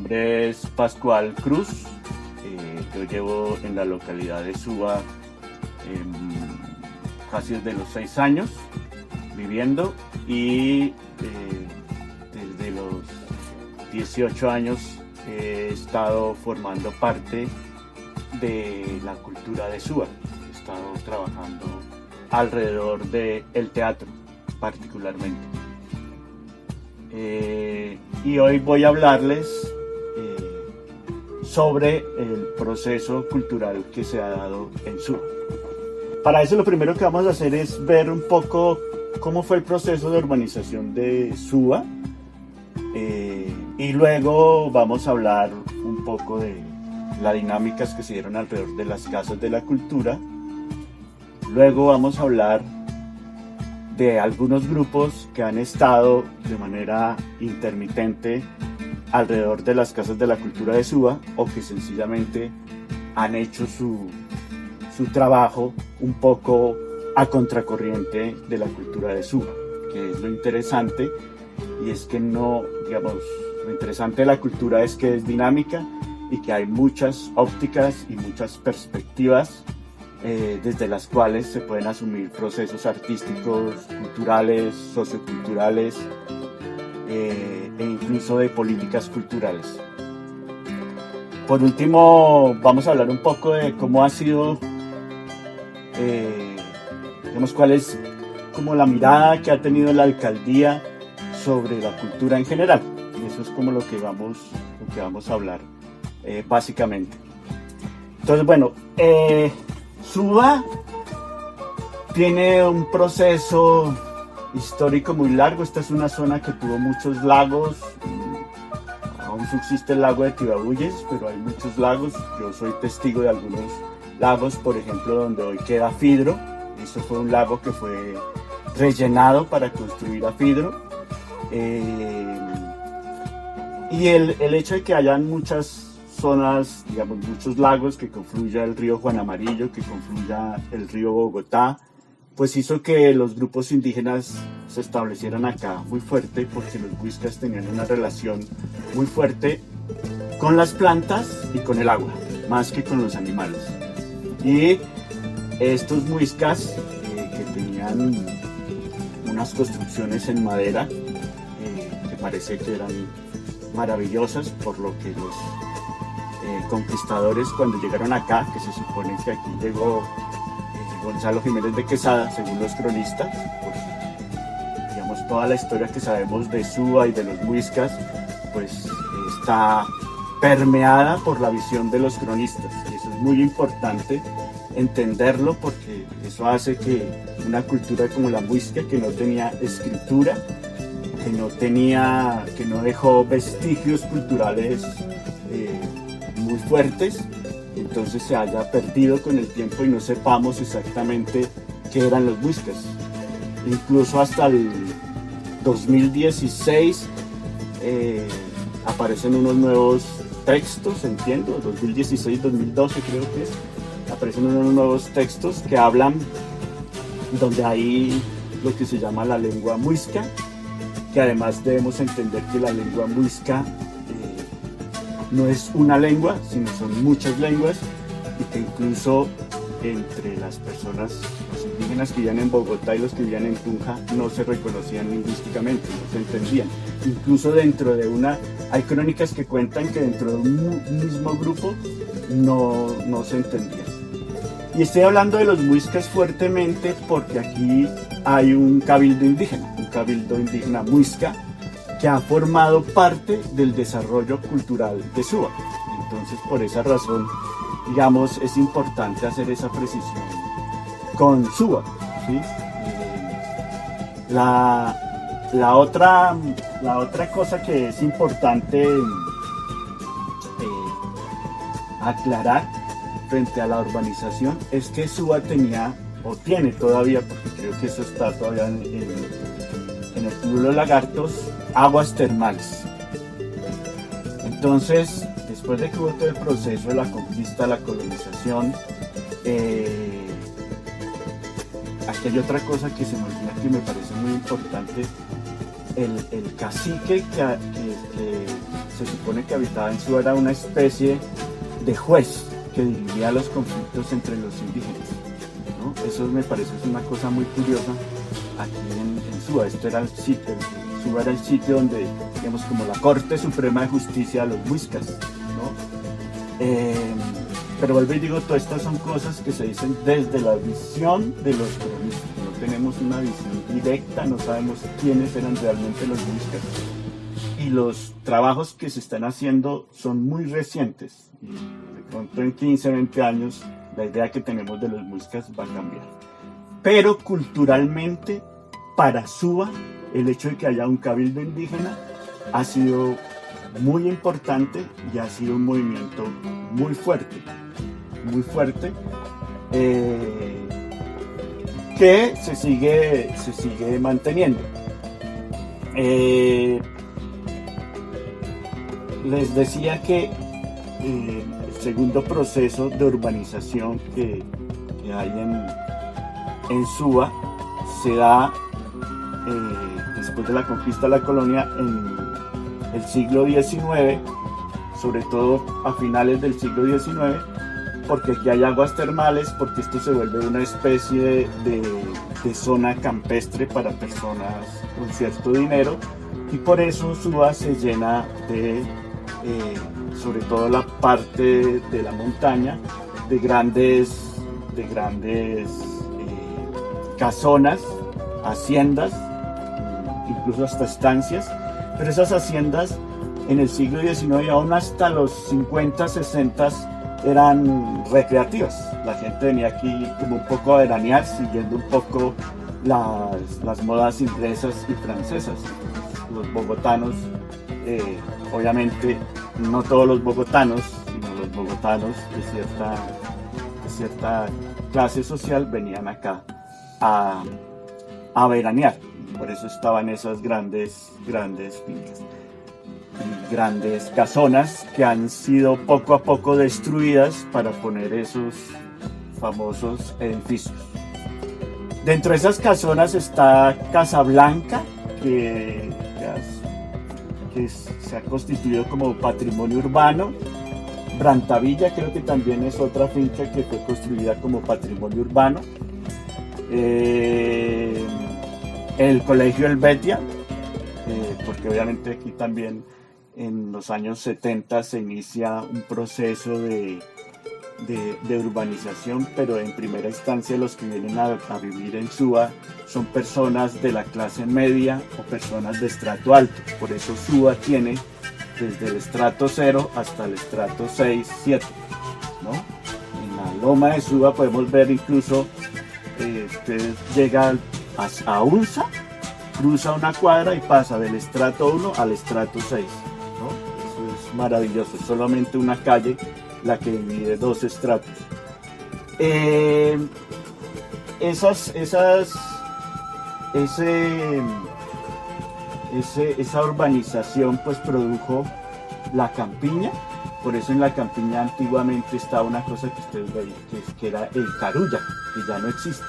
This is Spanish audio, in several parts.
nombre es Pascual Cruz. Yo llevo en la localidad de Suba casi desde los 6 años viviendo y desde los 18 años he estado formando parte de la cultura de Suba. He estado trabajando alrededor del teatro particularmente. Y hoy voy a hablarles sobre el proceso cultural que se ha dado en Suba. Para eso lo primero que vamos a hacer es ver un poco cómo fue el proceso de urbanización de Suba y luego vamos a hablar un poco de las dinámicas que se dieron alrededor de las casas de la cultura. Luego vamos a hablar de algunos grupos que han estado de manera intermitente alrededor de las casas de la cultura de Suba o que sencillamente han hecho su trabajo un poco a contracorriente de la cultura de Suba, que es lo interesante, y es que lo interesante de la cultura es que es dinámica y que hay muchas ópticas y muchas perspectivas desde las cuales se pueden asumir procesos artísticos, culturales, socioculturales e incluso de políticas culturales. Por último, vamos a hablar un poco de cómo ha sido, cuál es como la mirada que ha tenido la alcaldía sobre la cultura en general. Eso es como lo que vamos a hablar básicamente. Entonces, bueno, Suba tiene un proceso histórico muy largo. Esta es una zona que tuvo muchos lagos. Aún subsiste el lago de Tibabuyes, pero hay muchos lagos. Yo soy testigo de algunos lagos, por ejemplo, donde hoy queda Fidro. Eso fue un lago que fue rellenado para construir a Fidro. Y el hecho de que hayan muchas zonas, muchos lagos, que confluya el río Juan Amarillo, que confluya el río Bogotá, pues hizo que los grupos indígenas se establecieran acá muy fuerte, porque los muiscas tenían una relación muy fuerte con las plantas y con el agua, más que con los animales. Y estos muiscas que tenían unas construcciones en madera que parece que eran maravillosas, por lo que los conquistadores, cuando llegaron acá, que se supone que aquí llegó Gonzalo Jiménez de Quesada, según los cronistas, porque toda la historia que sabemos de Suba y de los muiscas pues está permeada por la visión de los cronistas, y eso es muy importante entenderlo, porque eso hace que una cultura como la muisca, que no tenía escritura, que no dejó vestigios culturales muy fuertes, entonces se haya perdido con el tiempo y no sepamos exactamente qué eran los muiscas. Incluso hasta el 2016 aparecen unos nuevos textos, entiendo, 2016-2012 creo que es, aparecen unos nuevos textos que hablan, donde hay lo que se llama la lengua muisca, que además debemos entender que la lengua muisca no es una lengua, sino son muchas lenguas, y que incluso entre las personas, los indígenas que vivían en Bogotá y los que vivían en Tunja, no se reconocían lingüísticamente, no se entendían. Incluso hay crónicas que cuentan que dentro de un mismo grupo no se entendían. Y estoy hablando de los muiscas fuertemente porque aquí hay un cabildo indígena muisca, que ha formado parte del desarrollo cultural de Suba. Entonces, por esa razón, es importante hacer esa precisión con Suba, ¿sí? La otra cosa que es importante aclarar frente a la urbanización es que Suba tenía, o tiene todavía, porque creo que eso está todavía en el Club de los Lagartos, aguas termales. Entonces, después de que hubo todo el proceso de la conquista, la colonización, aquí hay otra cosa que se me olvida, que me parece muy importante. El cacique se supone que habitaba en Suba era una especie de juez que dirimía los conflictos entre los indígenas, ¿no? Eso me parece una cosa muy curiosa aquí en Suba. Este era el sitio, Suba era el sitio donde, digamos, como la Corte Suprema de Justicia de los Muiscas, ¿no? Pero vuelvo y digo, todas estas son cosas que se dicen desde la visión de los cronistas. No tenemos una visión directa, no sabemos quiénes eran realmente los Muiscas. Y los trabajos que se están haciendo son muy recientes. Y de pronto en 15, 20 años, la idea que tenemos de los Muiscas va a cambiar. Pero culturalmente, para Suba, el hecho de que haya un cabildo indígena ha sido muy importante y ha sido un movimiento muy fuerte, que se sigue manteniendo. Les decía que el segundo proceso de urbanización que hay en Suba se da después de la conquista de la colonia en el siglo XIX, sobre todo a finales del siglo XIX, porque aquí hay aguas termales, porque esto se vuelve una especie de zona campestre para personas con cierto dinero, y por eso Suba se llena de, sobre todo la parte de la montaña, de grandes casonas, haciendas, incluso hasta estancias, pero esas haciendas en el siglo XIX y aún hasta los 50, 60 eran recreativas. La gente venía aquí como un poco a veranear, siguiendo un poco las modas inglesas y francesas. Los bogotanos, obviamente no todos los bogotanos, sino los bogotanos de cierta clase social venían acá a veranear. Por eso estaban esas grandes fincas y grandes casonas que han sido poco a poco destruidas para poner esos famosos edificios. Dentro de esas casonas está Casablanca, que se ha constituido como patrimonio urbano. Brantavilla creo que también es otra finca que fue construida como patrimonio urbano. El Colegio Helvetia, porque obviamente aquí también en los años 70 se inicia un proceso de urbanización, pero en primera instancia los que vienen a vivir en Suba son personas de la clase media o personas de estrato alto. Por eso Suba tiene desde el estrato 0 hasta el estrato 6, 7, ¿no? En la loma de Suba podemos ver incluso, usted llega a Unza, cruza una cuadra y pasa del estrato 1 al estrato 6, ¿no? Eso es maravilloso, es solamente una calle la que divide dos estratos. Esa urbanización pues produjo la campiña. Por eso en la campiña antiguamente estaba una cosa que ustedes veían, que era el carulla, que ya no existe.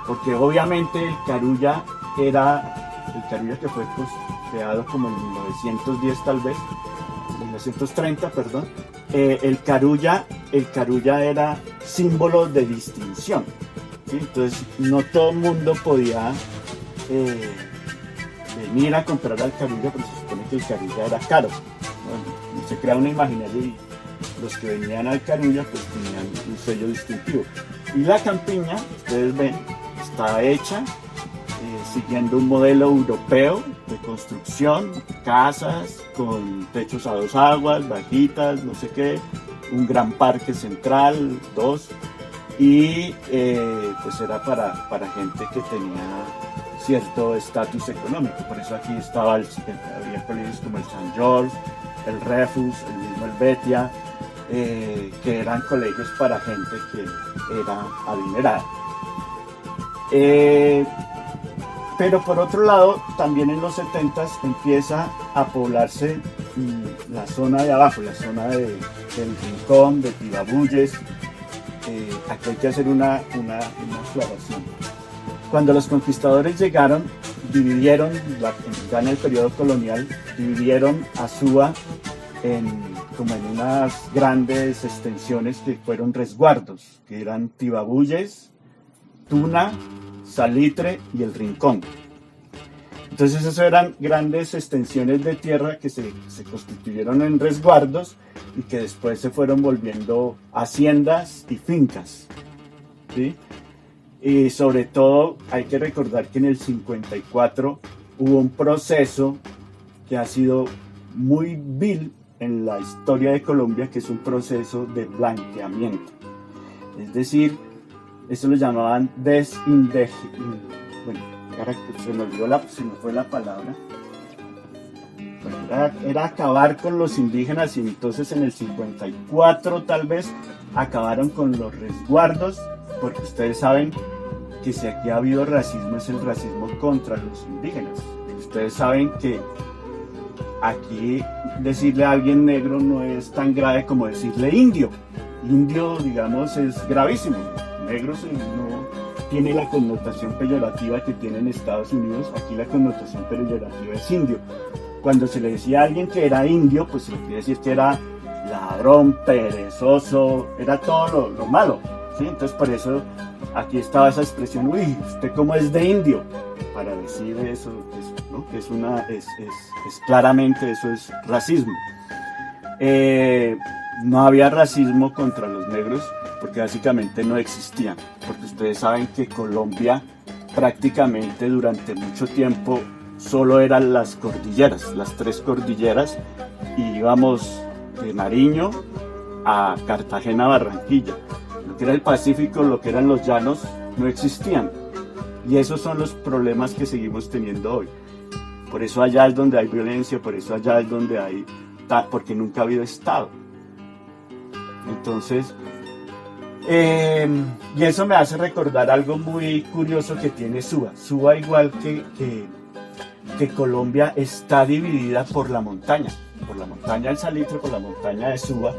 Porque obviamente el carulla que fue pues, creado como en 1910 tal vez, 1930, perdón. El carulla era símbolo de distinción, ¿sí? Entonces no todo el mundo podía venir a comprar al carulla, porque se supone que el carulla era caro. Bueno, se crea una imaginaria y los que venían al carulla pues tenían un sello distintivo. Y la campiña, ustedes ven, está hecha siguiendo un modelo europeo de construcción, casas con techos a dos aguas, bajitas, no sé qué, un gran parque central, 2, y pues era para gente que tenía cierto estatus económico. Por eso aquí había colegios como el San George, el Refus, el mismo Helvetia, que eran colegios para gente que era adinerada. Pero por otro lado, también en los 70s empieza a poblarse la zona de abajo, la zona del Rincón, de Tibabuyes. Aquí hay que hacer una aclaración. Cuando los conquistadores llegaron, dividieron, ya en el periodo colonial, dividieron a Suba como en unas grandes extensiones que fueron resguardos, que eran Tibabuyes, Tuna, Salitre y El Rincón. Entonces esas eran grandes extensiones de tierra que se constituyeron en resguardos y que después se fueron volviendo haciendas y fincas, ¿sí? Y sobre todo hay que recordar que en el 54 hubo un proceso que ha sido muy vil en la historia de Colombia, que es un proceso de blanqueamiento. Es decir, eso lo llamaban bueno, ahora se me fue la palabra. Bueno, era acabar con los indígenas, y entonces en el 54 tal vez acabaron con los resguardos, porque ustedes saben que si aquí ha habido racismo es el racismo contra los indígenas. Ustedes saben que aquí decirle a alguien negro no es tan grave como decirle indio. Indio, digamos, es gravísimo. Negro no tiene la connotación peyorativa que tiene en Estados Unidos. Aquí la connotación peyorativa es indio. Cuando se le decía a alguien que era indio, pues se le quiere decir que era ladrón, perezoso, era todo lo malo, ¿sí? Entonces por eso aquí estaba esa expresión, uy, ¿usted cómo es de indio? Para decir eso, ¿no? Es claramente eso es racismo. No había racismo contra los negros porque básicamente no existían, porque ustedes saben que Colombia prácticamente durante mucho tiempo solo eran las cordilleras, las tres cordilleras, y íbamos de Nariño a Cartagena, Barranquilla. Lo que era el Pacífico, lo que eran los llanos, no existían. Y esos son los problemas que seguimos teniendo hoy. Por eso allá es donde hay violencia, por eso allá es donde hay, porque nunca ha habido Estado. Entonces, y eso me hace recordar algo muy curioso que tiene Suba. Suba, igual que Colombia, está dividida por la montaña del Salitre, por la montaña de Suba,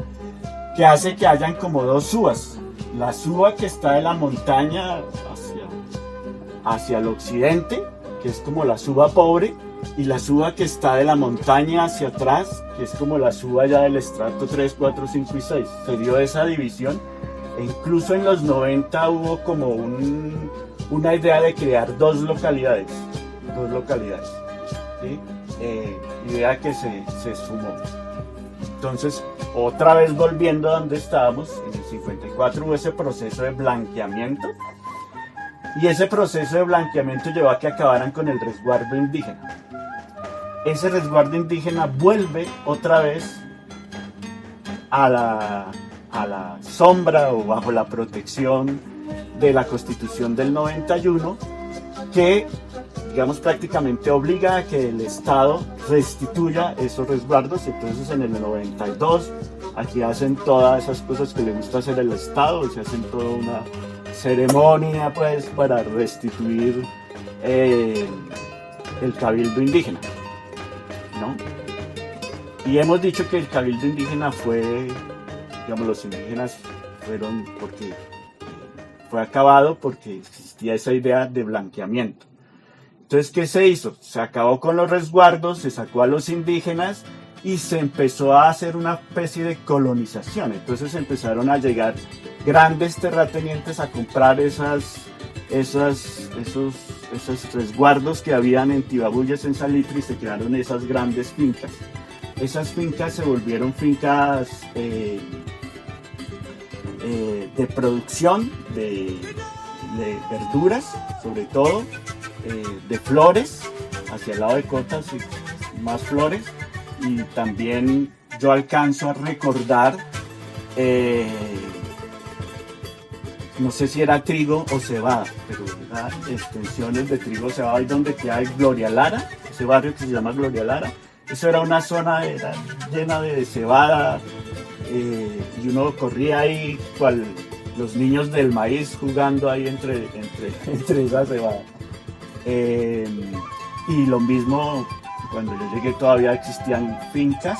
que hace que hayan como dos Subas. La Suba que está de la montaña hacia el occidente, que es como la Suba pobre, y la Suba que está de la montaña hacia atrás, que es como la Suba ya del estrato 3, 4, 5 y 6. Se dio esa división, e incluso en los 90 hubo como una idea de crear dos localidades, ¿sí? Idea que se sumó. Entonces, otra vez volviendo a donde estábamos, en el 54 hubo ese proceso de blanqueamiento, y ese proceso de blanqueamiento llevó a que acabaran con el resguardo indígena. Ese resguardo indígena vuelve otra vez a la sombra o bajo la protección de la Constitución del 91, que, digamos, prácticamente obliga a que el Estado restituya esos resguardos. Entonces en el 92 aquí hacen todas esas cosas que le gusta hacer el Estado, se hacen toda una ceremonia pues para restituir el cabildo indígena, ¿no? Y hemos dicho que el cabildo indígena fue, digamos, los indígenas fueron porque fue acabado porque existía esa idea de blanqueamiento. Entonces, ¿qué se hizo? Se acabó con los resguardos, se sacó a los indígenas y se empezó a hacer una especie de colonización. Entonces empezaron a llegar grandes terratenientes a comprar esos resguardos que habían en Tibabuyes, en Salitre, y se crearon esas grandes fincas. Esas fincas se volvieron fincas de producción de verduras, sobre todo, de flores, hacia el lado de cotas y más flores. Y también yo alcanzo a recordar, no sé si era trigo o cebada, pero eran extensiones de trigo o cebada, ahí donde queda Gloria Lara, ese barrio que se llama Gloria Lara. Eso era una zona llena de cebada, y uno corría ahí cual los niños del maíz jugando ahí entre esa cebada. Y lo mismo, cuando yo llegué todavía existían fincas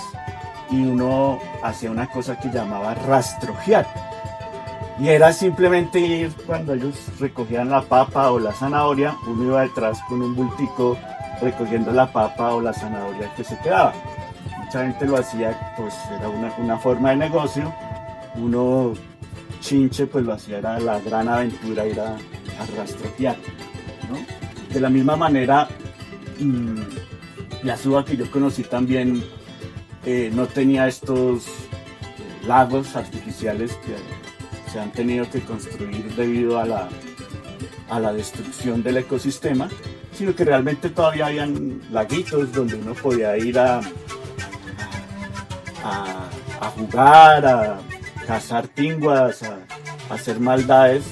y uno hacía una cosa que llamaba rastrojear. Y era simplemente ir, cuando ellos recogían la papa o la zanahoria, uno iba detrás con un bultico recogiendo la papa o la zanahoria que se quedaba. mucha gente lo hacía, pues era una forma de negocio. Uno, Chinche, pues lo hacía, era la gran aventura, ir a rastrear, ¿no? De la misma manera, la Suba que yo conocí también no tenía estos lagos artificiales que se han tenido que construir debido a la destrucción del ecosistema, sino que realmente todavía habían laguitos donde uno podía ir a jugar, a cazar tinguas, a hacer maldades.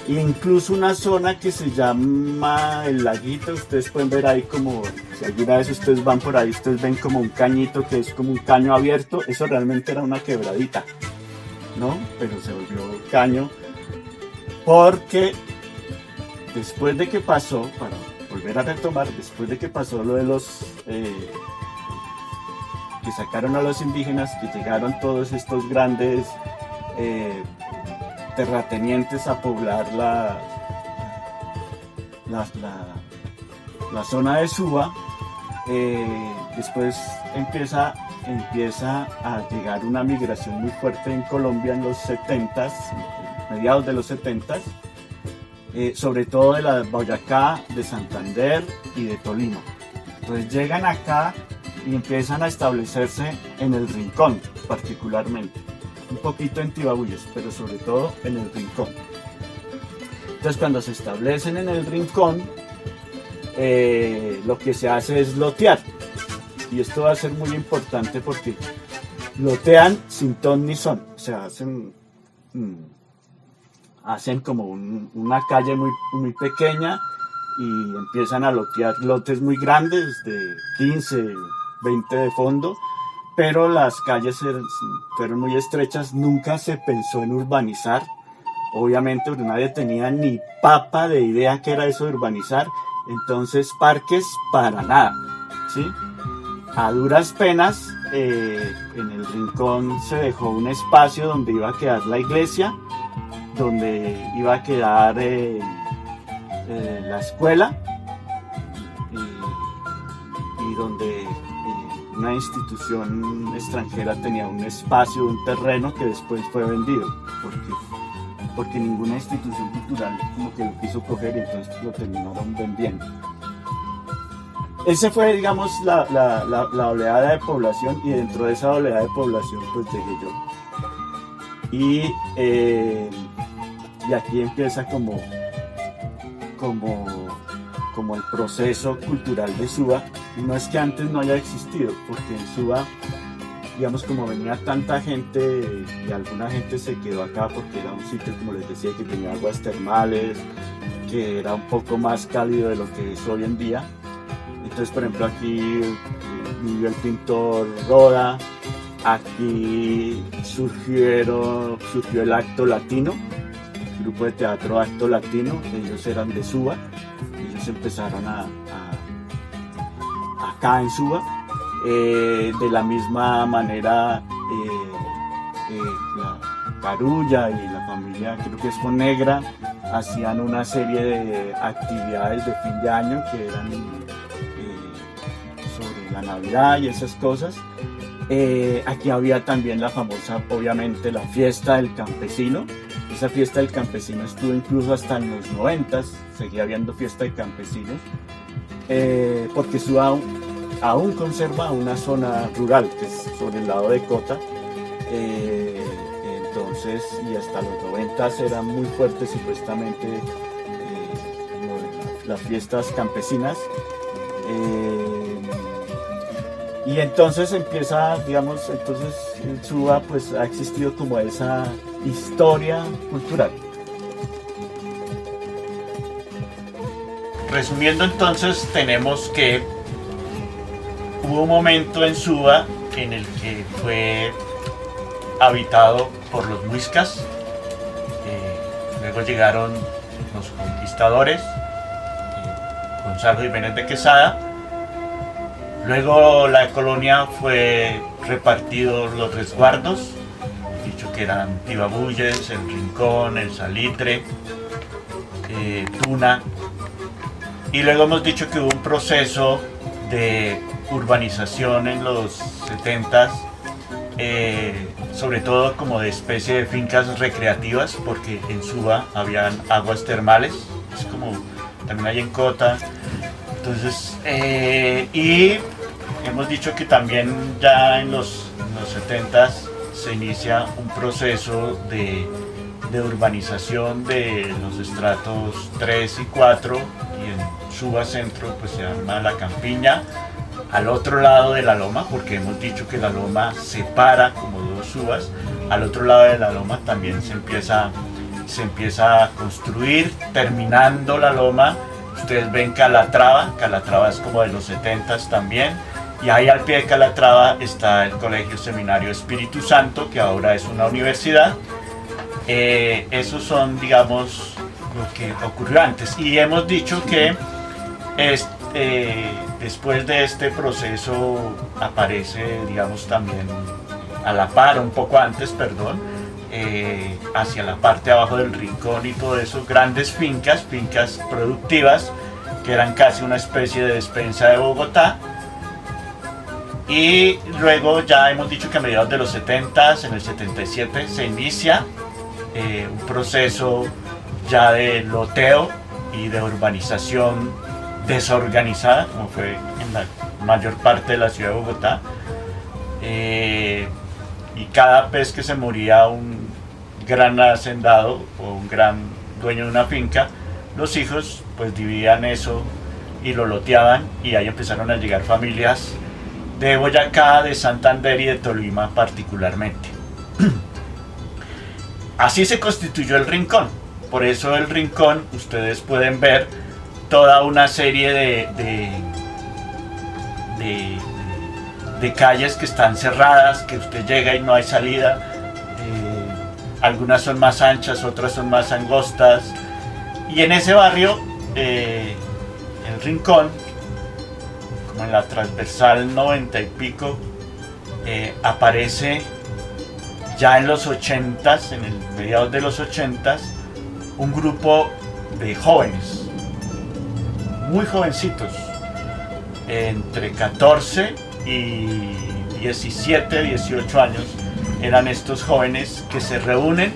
E incluso una zona que se llama el laguito, ustedes pueden ver ahí como, si alguna vez ustedes van por ahí, ustedes ven como un cañito que es como un caño abierto, eso realmente era una quebradita, ¿no? Pero se volvió caño porque después de que pasó, para volver a retomar, después de que pasó lo de los que sacaron a los indígenas, que llegaron todos estos grandes terratenientes a poblar la zona de Suba, después empieza a llegar una migración muy fuerte en Colombia en los 70s, mediados de los 70s, sobre todo de la Boyacá, de Santander y de Tolima. Entonces llegan acá y empiezan a establecerse en el Rincón particularmente, un poquito en Tibabuyes, pero sobre todo en el Rincón. Entonces cuando se establecen en el Rincón, lo que se hace es lotear, y esto va a ser muy importante porque lotean sin ton ni son, o sea, hacen como una calle muy pequeña y empiezan a lotear lotes muy grandes de 15, 20 de fondo, pero las calles fueron muy estrechas, nunca se pensó en urbanizar, obviamente porque nadie tenía ni papa de idea qué era eso de urbanizar, entonces parques para nada, ¿sí? A duras penas, en el Rincón se dejó un espacio donde iba a quedar la iglesia, donde iba a quedar la escuela y donde una institución extranjera tenía un espacio, un terreno que después fue vendido, porque ninguna institución cultural como que lo quiso coger y entonces lo terminaron vendiendo. Esa fue, digamos, la oleada de población, y dentro de esa oleada de población pues llegué yo. Y aquí empieza como el proceso cultural de Suba. No es que antes no haya existido, porque en Suba, digamos, como venía tanta gente y alguna gente se quedó acá porque era un sitio, como les decía, que tenía aguas termales, que era un poco más cálido de lo que es hoy en día. Entonces, por ejemplo, aquí vivió el pintor Roda, aquí surgió el Acto Latino, el grupo de teatro Acto Latino, ellos eran de Suba, ellos empezaron acá en Suba. De la misma manera, la Carulla y la familia, creo que es Fonegra, hacían una serie de actividades de fin de año que eran sobre la Navidad y esas cosas. Aquí había también la famosa, obviamente, la fiesta del campesino. Esa fiesta del campesino estuvo incluso hasta en los 90s, seguía habiendo fiesta de campesinos, porque Suba aún conserva una zona rural, que es sobre el lado de Cota. Entonces, y hasta los 90s era muy fuerte supuestamente las fiestas campesinas. Y entonces empieza, digamos, entonces en Suba pues ha existido como esa historia cultural. Resumiendo, entonces tenemos que hubo un momento en Suba en el que fue habitado por los muiscas, luego llegaron los conquistadores, Gonzalo Jiménez de Quesada. Luego la colonia fue repartido los resguardos, dicho que eran Tibabuyes, el Rincón, el Salitre, Tuna. Y luego hemos dicho que hubo un proceso de urbanización en los 70s, sobre todo como de especie de fincas recreativas, porque en Suba habían aguas termales, es como también hay en Cota. Entonces, y hemos dicho que también ya en los 70s se inicia un proceso de urbanización de los estratos 3 y 4, y en Suba Centro pues se llama La Campiña, al otro lado de la loma, porque hemos dicho que la loma separa como dos subas. Al otro lado de la loma también se empieza a construir, terminando la loma. Ustedes ven Calatrava es como de los 70s también, y ahí al pie de Calatrava está el Colegio Seminario Espíritu Santo, que ahora es una universidad. Esos son, digamos, lo que ocurrió antes, y hemos dicho que después de este proceso aparece, digamos, también a la par, un poco antes, perdón, hacia la parte de abajo del Rincón y todo eso, grandes fincas productivas, que eran casi una especie de despensa de Bogotá. Y luego ya hemos dicho que a mediados de los 70s, en el 77, se inicia un proceso ya de loteo y de urbanización desorganizada, como fue en la mayor parte de la ciudad de Bogotá. Y cada vez que se moría un gran hacendado o un gran dueño de una finca, los hijos pues dividían eso y lo loteaban, y ahí empezaron a llegar familias de Boyacá, de Santander y de Tolima particularmente. Así se constituyó el Rincón. Por eso el Rincón, ustedes pueden ver toda una serie de calles que están cerradas, que usted llega y no hay salida. Algunas son más anchas, otras son más angostas. Y en ese barrio, el Rincón, como en la transversal 90 y pico, aparece ya en los 80s, en el mediados de los 80s, un grupo de jóvenes, muy jovencitos, entre 14 y 17, 18 años, eran estos jóvenes que se reúnen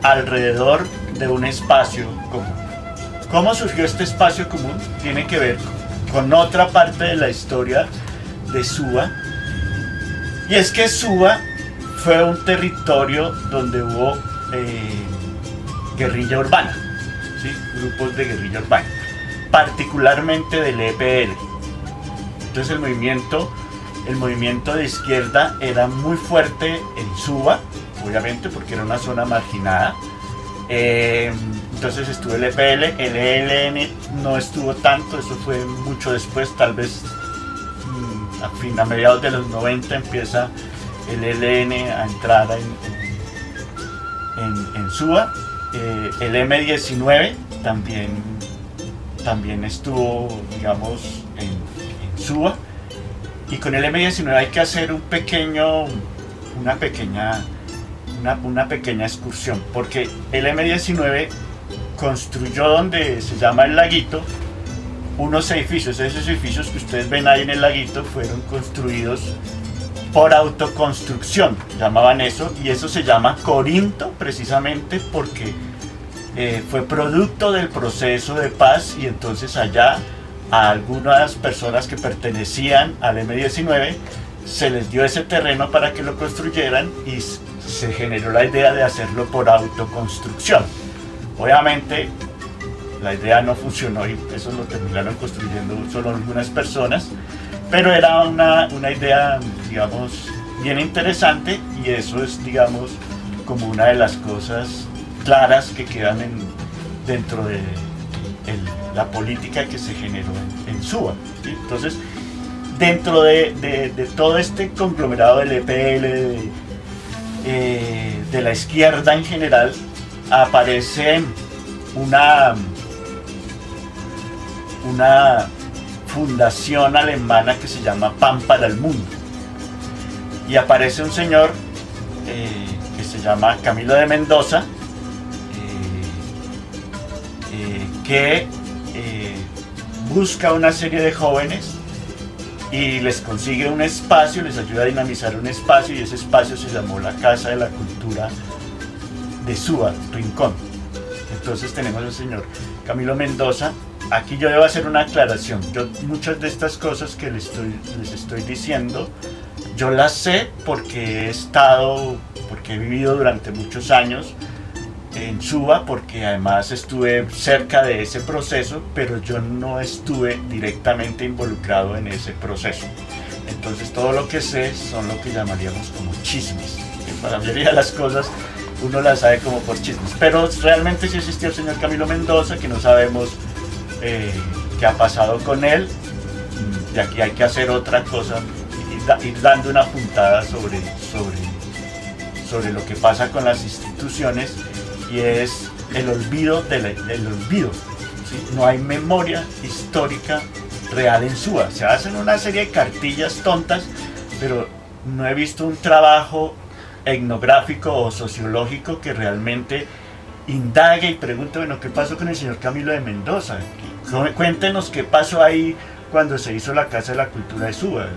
alrededor de un espacio común. ¿Cómo surgió este espacio común? Tiene que ver con otra parte de la historia de Suba, y es que Suba fue un territorio donde hubo guerrilla urbana, ¿sí? Grupos de guerrilla urbana, particularmente del EPL. Entonces el movimiento de izquierda era muy fuerte en Suba, obviamente porque era una zona marginada. Entonces estuvo el EPL, el ELN no estuvo tanto, eso fue mucho después, tal vez a mediados de los 90 empieza el ELN a entrar en Suba. El M19 también estuvo, digamos, en Suba, y con el M19 hay que hacer una pequeña excursión, porque el M19 construyó donde se llama el Laguito unos edificios. Esos edificios que ustedes ven ahí en el Laguito fueron construidos por autoconstrucción, llamaban eso, y eso se llama Corinto precisamente porque fue producto del proceso de paz, y entonces allá a algunas personas que pertenecían al M19 se les dio ese terreno para que lo construyeran, y se generó la idea de hacerlo por autoconstrucción. Obviamente la idea no funcionó y eso lo terminaron construyendo solo algunas personas, pero era una idea, digamos, bien interesante, y eso es, digamos, como una de las cosas claras que quedan dentro de la política que se generó en Suba, ¿sí? Entonces, dentro de todo este conglomerado del EPL, de la izquierda en general, aparece una fundación alemana que se llama Pan para el Mundo, y aparece un señor que se llama Camilo de Mendoza, que busca una serie de jóvenes y les consigue un espacio, les ayuda a dinamizar un espacio, y ese espacio se llamó la Casa de la Cultura de Suba, Rincón. Entonces tenemos al señor Camilo Mendoza. Aquí yo debo hacer una aclaración. Muchas de estas cosas que les estoy diciendo, yo las sé porque he vivido durante muchos años en Suba, porque además estuve cerca de ese proceso, pero yo no estuve directamente involucrado en ese proceso. Entonces todo lo que sé son lo que llamaríamos como chismes. La mayoría de las cosas uno las sabe como por chismes, pero realmente sí existió el señor Camilo Mendoza, que no sabemos qué ha pasado con él, y aquí hay que hacer otra cosa, ir dando una puntada sobre lo que pasa con las instituciones, y es el olvido del olvido, ¿sí? No hay memoria histórica real en Suba. Se hacen una serie de cartillas tontas, pero no he visto un trabajo etnográfico o sociológico que realmente indague y pregunte, bueno, ¿qué pasó con el señor Camilo de Mendoza? Cuéntenos qué pasó ahí cuando se hizo la Casa de la Cultura de Suba.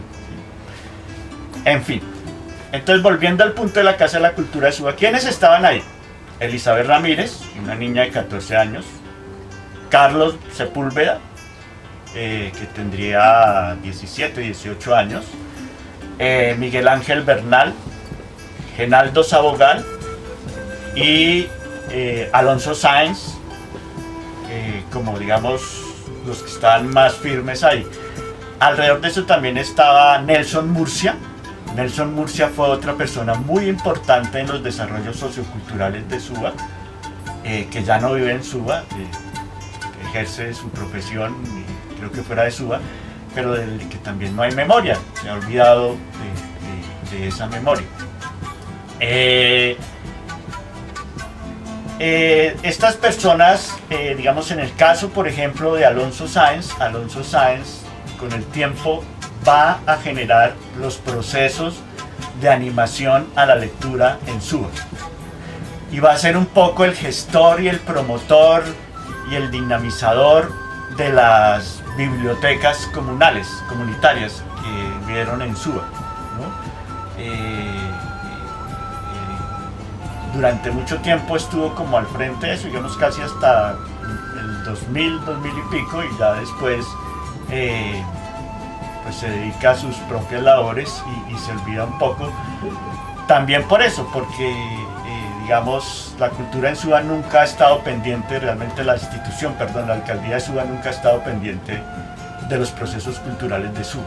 En fin, entonces volviendo al punto de la Casa de la Cultura de Suba, ¿quiénes estaban ahí? Elizabeth Ramírez, una niña de 14 años, Carlos Sepúlveda, que tendría 17, 18 años, Miguel Ángel Bernal, Genaldo Sabogal y Alonso Sáenz, como digamos los que estaban más firmes ahí. Alrededor de eso también estaba Nelson Murcia. Nelson Murcia fue otra persona muy importante en los desarrollos socioculturales de Suba, que ya no vive en Suba, ejerce su profesión, creo que fuera de Suba, pero del que también no hay memoria, se ha olvidado de esa memoria. Estas personas, digamos en el caso por ejemplo de Alonso Sáenz con el tiempo va a generar los procesos de animación a la lectura en Suba, y va a ser un poco el gestor y el promotor y el dinamizador de las bibliotecas comunitarias que vieron en Suba, ¿no? Durante mucho tiempo estuvo como al frente de eso, digamos casi hasta el 2000 y pico, y ya después pues se dedica a sus propias labores y se olvida un poco. También por eso, porque digamos la cultura en Suba nunca ha estado pendiente, realmente la alcaldía de Suba nunca ha estado pendiente de los procesos culturales de Suba.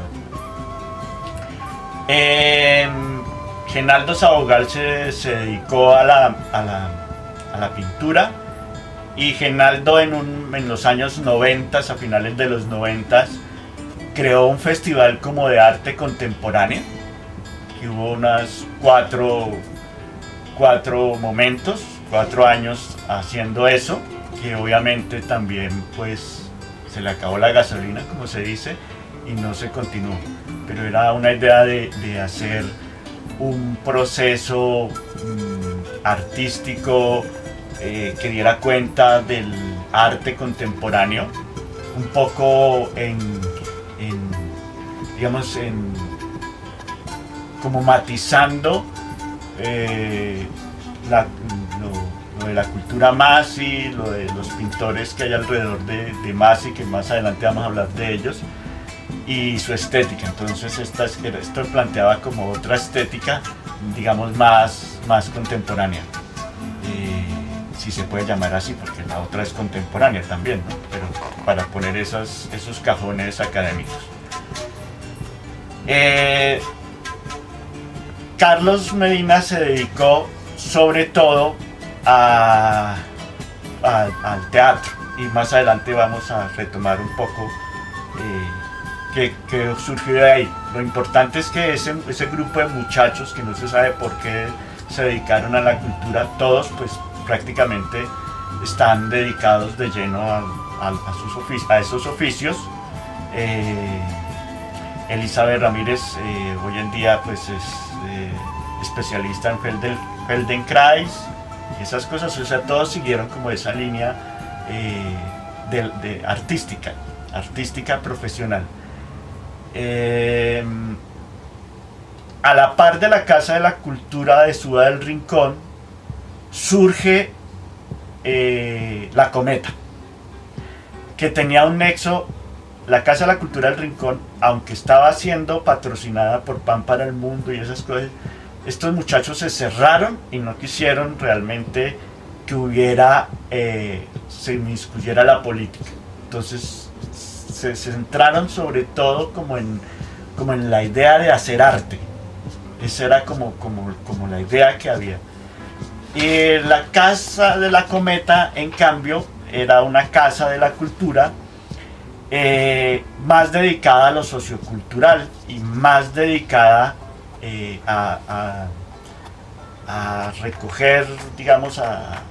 Genaldo Sabogal se dedicó a la pintura, y Genaldo en los años 90, a finales de los 90, creó un festival como de arte contemporáneo, que hubo unas cuatro momentos, 4 años haciendo eso, que obviamente también pues se le acabó la gasolina, como se dice, y no se continuó, pero era una idea de hacer un proceso artístico que diera cuenta del arte contemporáneo, un poco como matizando lo de la cultura Masi, lo de los pintores que hay alrededor de Masi, que más adelante vamos a hablar de ellos, y su estética. Entonces esto planteaba como otra estética, digamos más contemporánea, si se puede llamar así, porque la otra es contemporánea también, ¿no? Pero para poner esos cajones académicos. Carlos Medina se dedicó sobre todo al teatro, y más adelante vamos a retomar un poco que surgió de ahí. Lo importante es que ese grupo de muchachos, que no se sabe por qué se dedicaron a la cultura, todos pues prácticamente están dedicados de lleno a esos oficios. Elizabeth Ramírez hoy en día pues es especialista en Feldenkrais y esas cosas, o sea, todos siguieron como esa línea de artística profesional. Eh, a la par de la Casa de la Cultura de Suba del Rincón surge La Cometa, que tenía un nexo. La Casa de la Cultura del Rincón, aunque estaba siendo patrocinada por Pan para el Mundo y esas cosas, estos muchachos se cerraron y no quisieron realmente que hubiera, se inmiscuyera la política. Entonces se centraron sobre todo como en la idea de hacer arte. Esa era como la idea que había. Y la Casa de la Cometa, en cambio, era una casa de la cultura más dedicada a lo sociocultural y más dedicada a recoger, digamos, a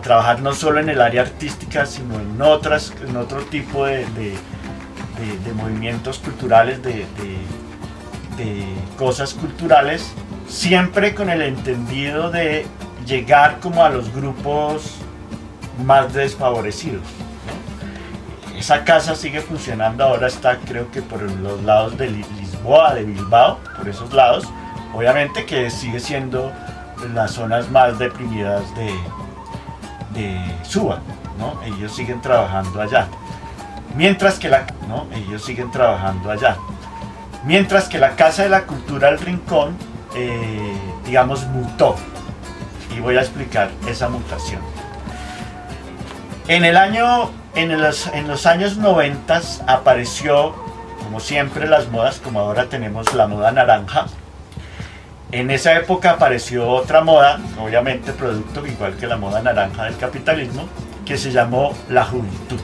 trabajar no solo en el área artística, sino en otro tipo de movimientos culturales, de cosas culturales, siempre con el entendido de llegar como a los grupos más desfavorecidos. Esa casa sigue funcionando, ahora está creo que por los lados de Lisboa, de Bilbao, por esos lados, obviamente que sigue siendo las zonas más deprimidas de Suba, ¿no? Ellos siguen trabajando allá, mientras que la Casa de la Cultura del Rincón, digamos, mutó, y voy a explicar esa mutación. En los años 90 apareció, como siempre, las modas, como ahora tenemos la moda naranja. En esa época apareció otra moda, obviamente producto igual que la moda naranja del capitalismo, que se llamó la juventud.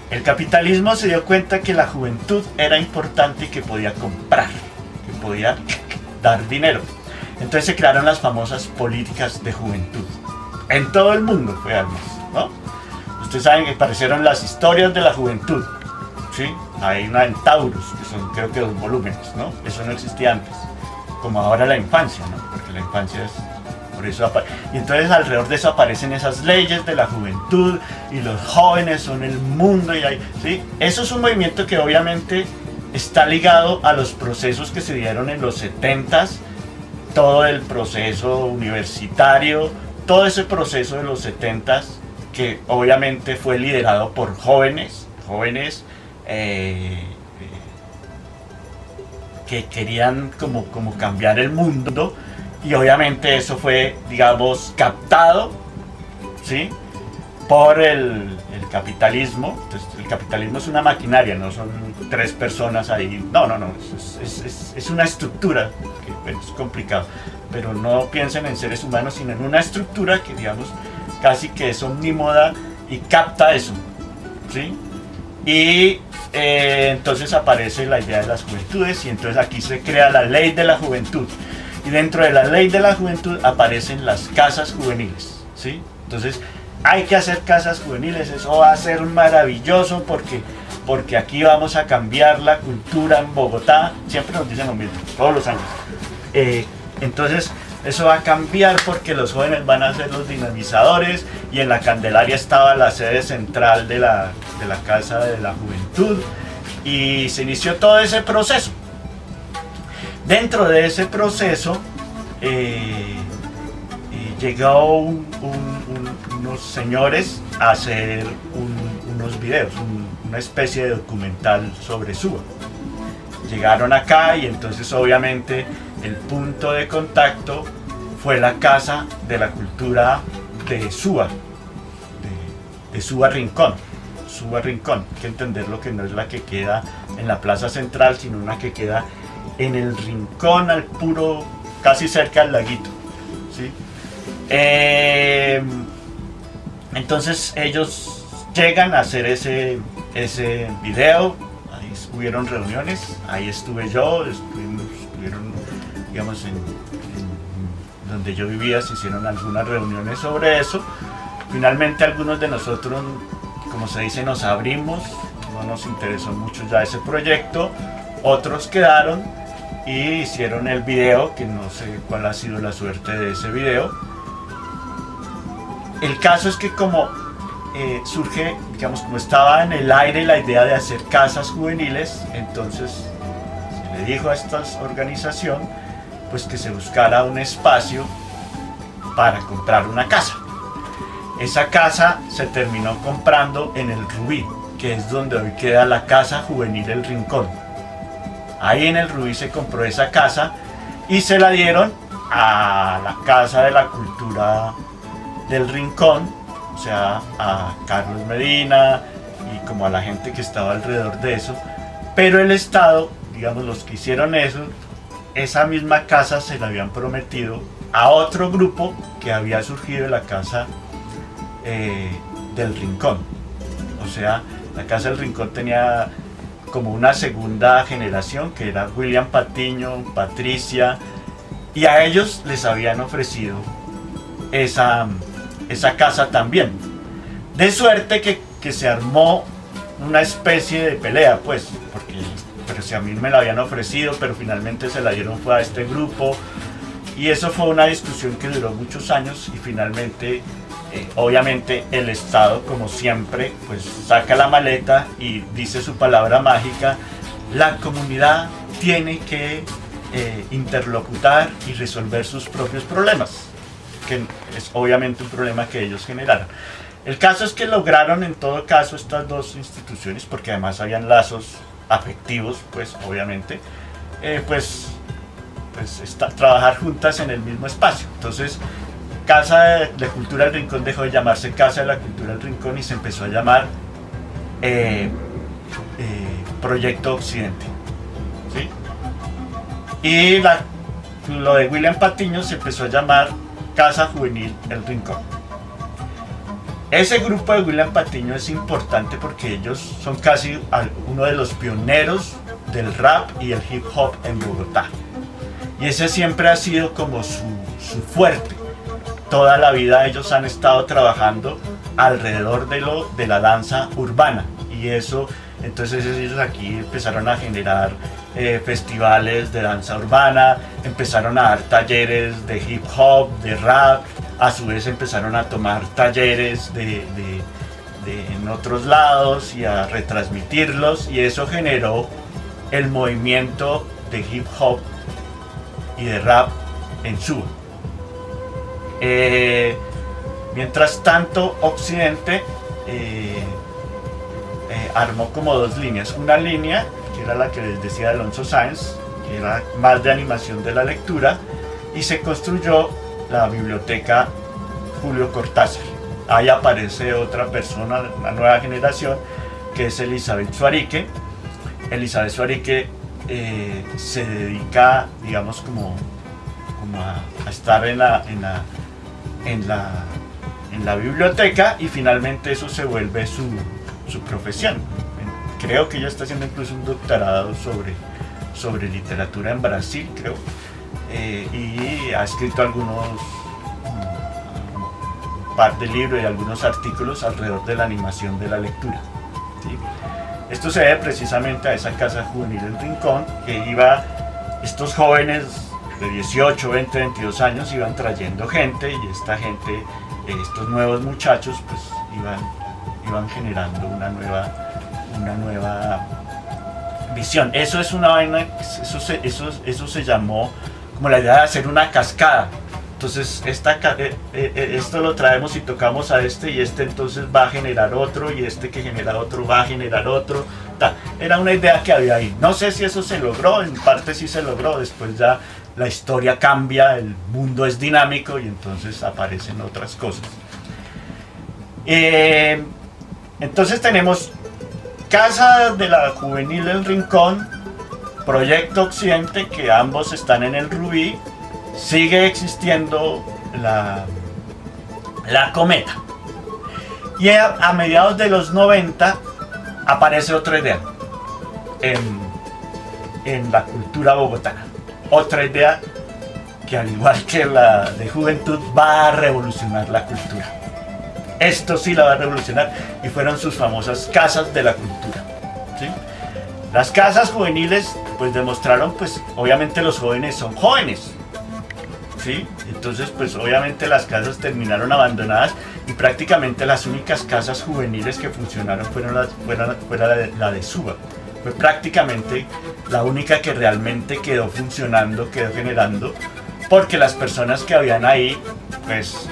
El capitalismo se dio cuenta que la juventud era importante y que podía comprar, que podía dar dinero. Entonces se crearon las famosas políticas de juventud. En todo el mundo fue además, ¿no? Ustedes saben que aparecieron las historias de la juventud, ¿sí? Hay una en Taurus, que son creo que 2 volúmenes, ¿no? Eso no existía antes, como ahora la infancia, ¿no? Porque la infancia es... Por eso y entonces alrededor de eso aparecen esas leyes de la juventud y los jóvenes son el mundo y hay, ¿sí? Eso es un movimiento que obviamente está ligado a los procesos que se dieron en los 70s, todo el proceso universitario, todo ese proceso de los 70s que obviamente fue liderado por jóvenes que querían como cambiar el mundo, y obviamente eso fue, digamos, captado, ¿sí?, por el capitalismo. Entonces, el capitalismo es una maquinaria, no son 3 personas ahí, no, es una estructura, que bueno, es complicado, pero no piensen en seres humanos, sino en una estructura que, digamos, casi que es omnímoda y capta eso, ¿sí? Y entonces aparece la idea de las juventudes, y entonces aquí se crea la ley de la juventud, y dentro de la ley de la juventud aparecen las casas juveniles, ¿sí? Entonces hay que hacer casas juveniles, eso va a ser maravilloso porque aquí vamos a cambiar la cultura en Bogotá, siempre nos dicen lo mismo, todos los años. Entonces eso va a cambiar porque los jóvenes van a ser los dinamizadores, y en la Candelaria estaba la sede central de la Casa de la Juventud, y se inició todo ese proceso. Dentro de ese proceso llegó unos señores a hacer unos videos, una especie de documental sobre Suba. Llegaron acá y entonces obviamente el punto de contacto fue la Casa de la Cultura de Suba, de Suba Rincón. Suba Rincón, hay que entenderlo, que no es la que queda en la plaza central, sino una que queda en el rincón, al puro, casi cerca al laguito, ¿sí? Entonces ellos llegan a hacer ese video. Ahí hubieron reuniones, ahí estuve yo, estuvieron, digamos, en donde yo vivía, se hicieron algunas reuniones sobre eso. Finalmente algunos de nosotros, como se dice, nos abrimos, no nos interesó mucho ya ese proyecto, otros quedaron y hicieron el video, que no sé cuál ha sido la suerte de ese video. El caso es que como surge, digamos, como estaba en el aire la idea de hacer casas juveniles, entonces se le dijo a esta organización pues que se buscara un espacio para comprar una casa. Esa casa se terminó comprando en el Rubí, que es donde hoy queda la Casa Juvenil El Rincón. Ahí en el Rubí se compró esa casa y se la dieron a la Casa de la Cultura del Rincón, o sea, a Carlos Medina y como a la gente que estaba alrededor de eso. Pero el Estado, digamos, los que hicieron eso, esa misma casa se la habían prometido a otro grupo que había surgido de la Casa del Rincón. O sea, la Casa del Rincón tenía como una segunda generación, que era William Patiño, Patricia, y a ellos les habían ofrecido esa casa también. De suerte que se armó una especie de pelea, pues, pero si a mí me la habían ofrecido, pero finalmente se la dieron fue a este grupo, y eso fue una discusión que duró muchos años y finalmente, obviamente el Estado, como siempre, pues saca la maleta y dice su palabra mágica: la comunidad tiene que interlocutar y resolver sus propios problemas, que es obviamente un problema que ellos generaron. El caso es que lograron en todo caso estas dos instituciones, porque además habían lazos afectivos, pues obviamente, trabajar juntas en el mismo espacio. Entonces, Casa de Cultura del Rincón dejó de llamarse Casa de la Cultura del Rincón y se empezó a llamar Proyecto Occidente, ¿sí? Y lo de William Patiño se empezó a llamar Casa Juvenil El Rincón. Ese grupo de William Patiño es importante porque ellos son casi uno de los pioneros del rap y el hip hop en Bogotá. Y ese siempre ha sido como su fuerte. Toda la vida ellos han estado trabajando alrededor de la danza urbana. Y eso, entonces ellos aquí empezaron a generar festivales de danza urbana, empezaron a dar talleres de hip hop, de rap. A su vez empezaron a tomar talleres en otros lados y a retransmitirlos, y eso generó el movimiento de hip hop y de rap en Suba. Mientras tanto, Occidente armó como dos líneas. Una línea, que era la que les decía de Alonso Sáenz, que era más de animación de la lectura, y se construyó la biblioteca Julio Cortázar. Ahí aparece otra persona, una nueva generación, que es Elizabeth Suarique. Elizabeth Suarique se dedica, digamos, como a estar en la biblioteca, y finalmente eso se vuelve su profesión. Creo que ella está haciendo incluso un doctorado sobre literatura en Brasil, creo. Y ha escrito un par de libros y algunos artículos alrededor de la animación de la lectura, ¿sí? Esto se debe precisamente a esa Casa Juvenil El Rincón, que estos jóvenes de 18, 20, 22 años iban trayendo gente, y esta gente, estos nuevos muchachos, pues iban generando una nueva visión. Eso es una vaina, eso se llamó como la idea de hacer una cascada. Entonces esto lo traemos y tocamos a y entonces va a generar otro, y que genera otro va a generar otro. Era una idea que había ahí. No sé si eso se logró, en parte sí se logró, después ya la historia cambia, el mundo es dinámico y entonces aparecen otras cosas. Entonces tenemos Casa de la Juvenil El Rincón, Proyecto Occidente, que ambos están en el Rubí. Sigue existiendo la Cometa. Y a mediados de los 90 aparece otra idea en la cultura bogotana. Otra idea que, al igual que la de Juventud, va a revolucionar la cultura. Esto sí la va a revolucionar, y fueron sus famosas casas de la cultura, ¿sí? Las casas juveniles pues demostraron, pues obviamente los jóvenes son jóvenes, ¿sí? Entonces pues obviamente las casas terminaron abandonadas, y prácticamente las únicas casas juveniles que funcionaron fueron la de Suba. Fue prácticamente la única que realmente quedó funcionando, quedó generando, porque las personas que habían ahí pues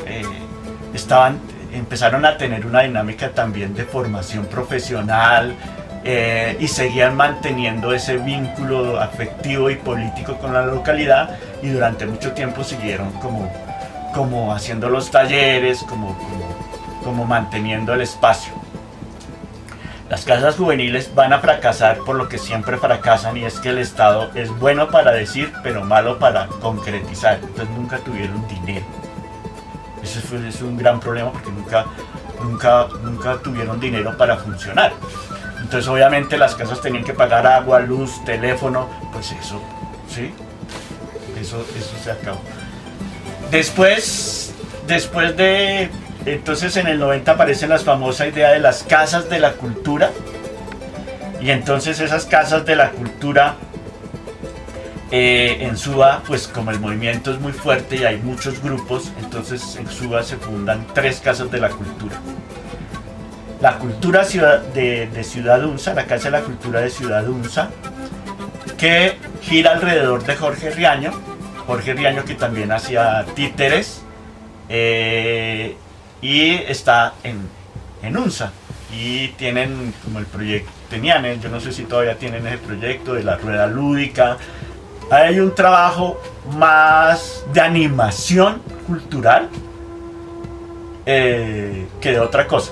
empezaron a tener una dinámica también de formación profesional, y seguían manteniendo ese vínculo afectivo y político con la localidad, y durante mucho tiempo siguieron como haciendo los talleres, como manteniendo el espacio. Las casas juveniles van a fracasar por lo que siempre fracasan, y es que el Estado es bueno para decir pero malo para concretizar. Entonces nunca tuvieron dinero. Eso es un gran problema, porque nunca tuvieron dinero para funcionar. Entonces obviamente las casas tenían que pagar agua, luz, teléfono, pues eso, ¿sí? Eso se acabó. Después entonces en el 90 aparece la famosa idea de las casas de la cultura, y entonces esas casas de la cultura en Suba, pues como el movimiento es muy fuerte y hay muchos grupos, entonces en Suba se fundan 3 casas de la cultura. La cultura de Ciudad Unza, la Casa de la Cultura de Ciudad Unza, que gira alrededor de Jorge Riaño que también hacía títeres, y está en Unza, y tienen como el proyecto, yo no sé si todavía tienen ese proyecto de la rueda lúdica. Hay un trabajo más de animación cultural que de otra cosa,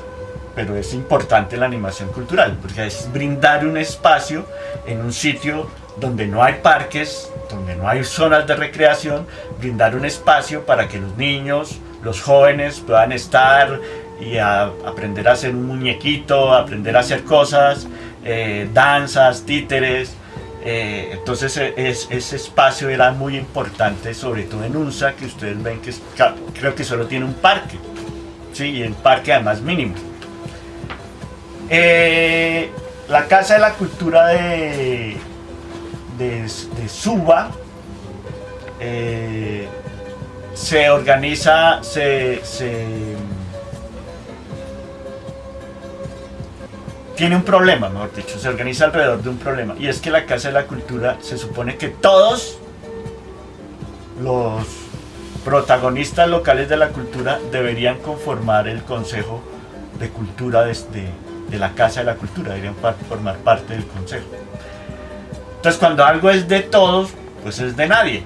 pero es importante la animación cultural, porque es brindar un espacio en un sitio donde no hay parques, donde no hay zonas de recreación, brindar un espacio para que los niños, los jóvenes puedan estar y aprender a hacer un muñequito, aprender a hacer cosas, danzas, títeres. Entonces ese espacio era muy importante, sobre todo en Unza, que ustedes ven que creo que solo tiene un parque, ¿sí? Y el parque además mínimo. La Casa de la Cultura de Suba se organiza, tiene un problema, mejor dicho, se organiza alrededor de un problema, y es que la Casa de la Cultura se supone que todos los protagonistas locales de la cultura deberían conformar el Consejo de Cultura de la Casa de la Cultura, deberían formar parte del Consejo. Entonces cuando algo es de todos, pues es de nadie,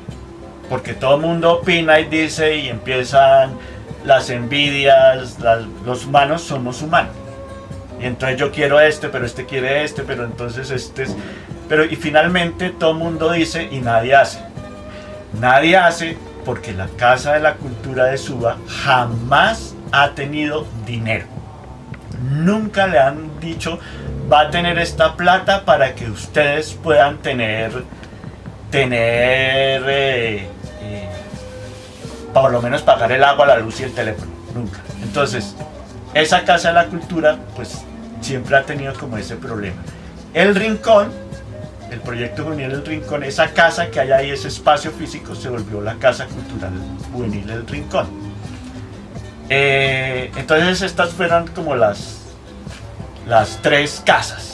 porque todo el mundo opina y dice, y empiezan las envidias, los humanos somos humanos. Y entonces yo quiero pero este quiere pero entonces y finalmente todo el mundo dice y nadie hace. Nadie hace porque la Casa de la Cultura de Suba jamás ha tenido dinero. Nunca le han dicho, va a tener esta plata para que ustedes puedan tener por lo menos pagar el agua, la luz y el teléfono. Nunca. Entonces, esa Casa de la Cultura, pues siempre ha tenido como ese problema. El Rincón, el proyecto juvenil El Rincón, esa casa que hay ahí, ese espacio físico, se volvió la Casa Cultural Juvenil El Rincón. Entonces estas fueron como las 3 casas.